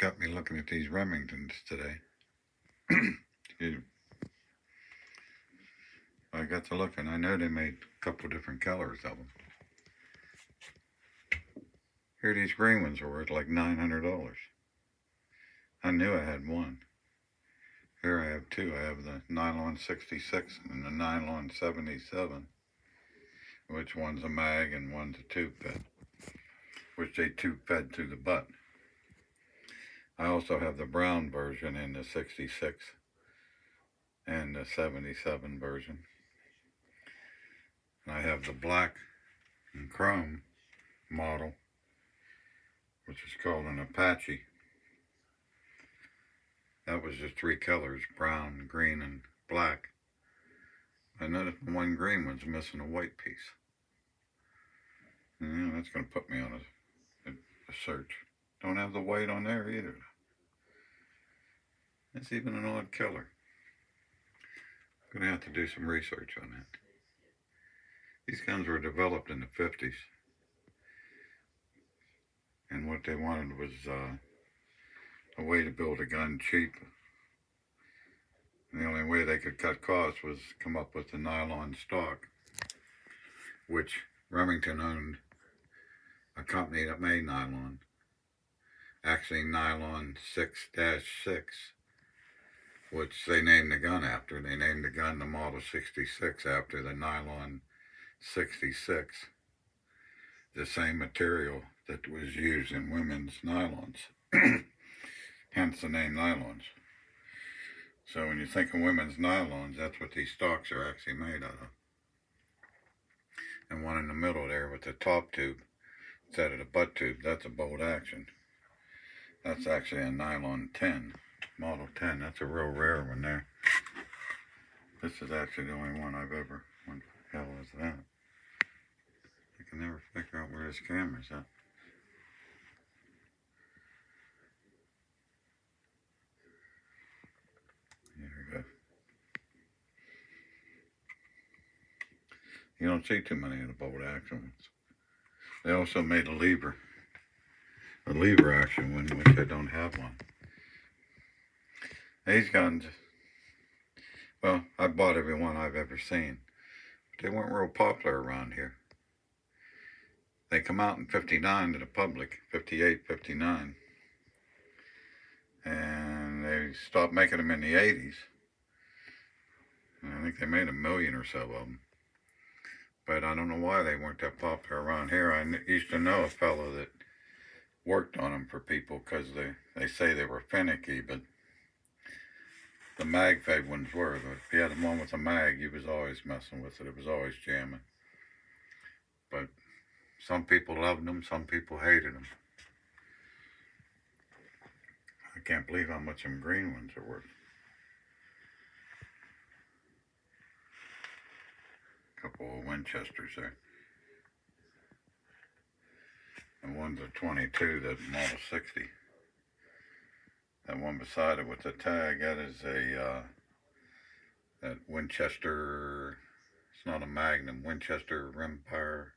got me looking at these Remingtons today. I got to looking. I know they made a couple different colors of them. Here, these green ones are worth like $900. I knew I had one. Here I have two. I have the nylon 66 and the nylon 77, which one's a mag and one's a tube fed, which they tube fed to the butt. I also have the brown version in the 66 and the 77 version. And I have the black and chrome model, which is called an Apache. That was just three colors, brown, green, and black. I noticed one green one's missing a white piece. Yeah, that's going to put me on a search. Don't have the white on there either. It's even an odd color. I'm going to have to do some research on that. These guns were developed in the 50s. And what they wanted was a way to build a gun cheap. And the only way they could cut costs was come up with the nylon stock, which Remington owned a company that made nylon. Actually, nylon 6-6, which they named the gun after. They named the gun the Model 66 after the nylon 66, the same material that was used in women's nylons, hence the name nylons. So when you think of women's nylons, that's what these stocks are actually made out of. And one in the middle there with the top tube instead of the butt tube, that's a bolt action. That's actually a nylon 10, Model 10. That's a real rare one there. This is actually the only one I've ever, what the hell is that? I can never figure out where this camera's at. There we go. You don't see too many of the bolt action ones. They also made a lever action one, which I don't have one. These guns, well, I bought every one I've ever seen, but they weren't real popular around here. They come out in 59 to the public, 58, 59. And they stopped making them in the 80s. And I think they made 1 million or so of them. But I don't know why they weren't that popular around here. I used to know a fellow that worked on them for people because they say they were finicky, but the mag-fed ones were. But if you had one with a mag, you was always messing with it. It was always jamming. But some people loved them, some people hated them. I can't believe how much them green ones are worth. A couple of Winchesters there. And one's a 22, that Model 60. That one beside it with the tag, that is that Winchester, it's not a Magnum, Winchester Rimfire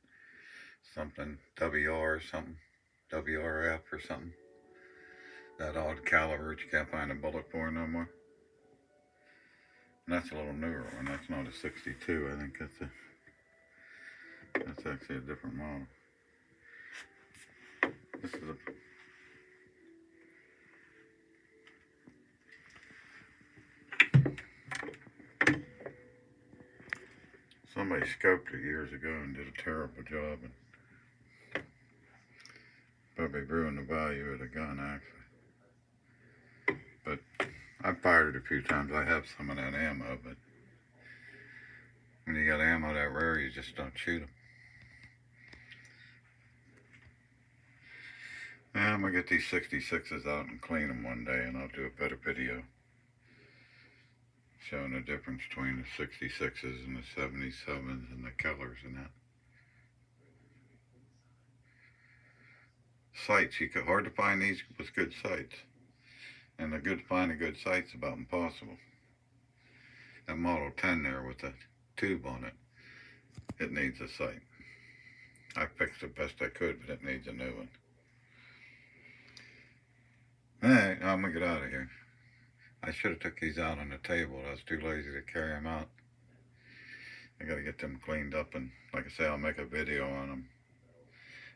something, WR something, WRF or something. That odd caliber that you can't find a bullet for no more. And that's a little newer one. That's not a 62. I think that's actually a different model. This is somebody scoped it years ago and did a terrible job and probably ruined the value of the gun actually. But I've fired it a few times. I have some of that ammo, but when you got ammo that rare, you just don't shoot them. I'm going to get these 66s out and clean them one day, and I'll do a better video showing the difference between the 66s and the 77s and the colors and that. Sights, hard to find these with good sights. And finding good sights about impossible. That Model 10 there with the tube on it, it needs a sight. I fixed it best I could, but it needs a new one. Alright, I'm gonna get out of here. I should have took these out on the table. I was too lazy to carry them out. I gotta get them cleaned up, and like I say, I'll make a video on them.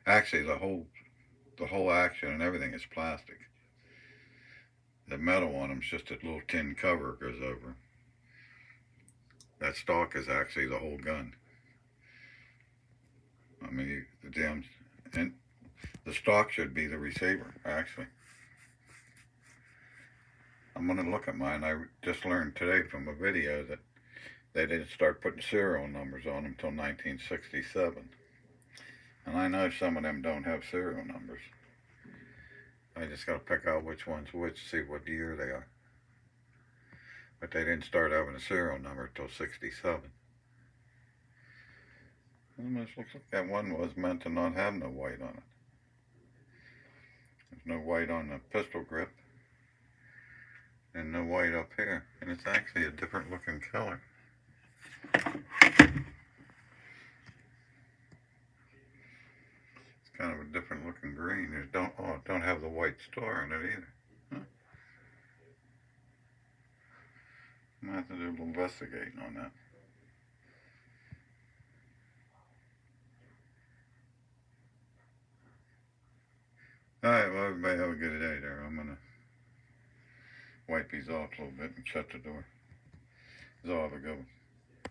Actually, the whole action and everything is plastic. The metal on them is just a little tin cover goes over. That stock is actually the whole gun. I mean, the damn, and the stock should be the receiver, actually. I'm gonna look at mine. I just learned today from a video that they didn't start putting serial numbers on them until 1967. And I know some of them don't have serial numbers. I just gotta pick out which one's which, see what year they are. But they didn't start having a serial number until 67. Almost looks like that one was meant to not have no white on it. There's no white on the pistol grip. And no white up here. And it's actually a different looking color. It's kind of a different looking green. It don't have the white star in it either. Huh. I'm gonna have to do a little investigating on that. Alright, well, everybody have a good day there. I'm gonna wipe these off a little bit and shut the door. So have a good one.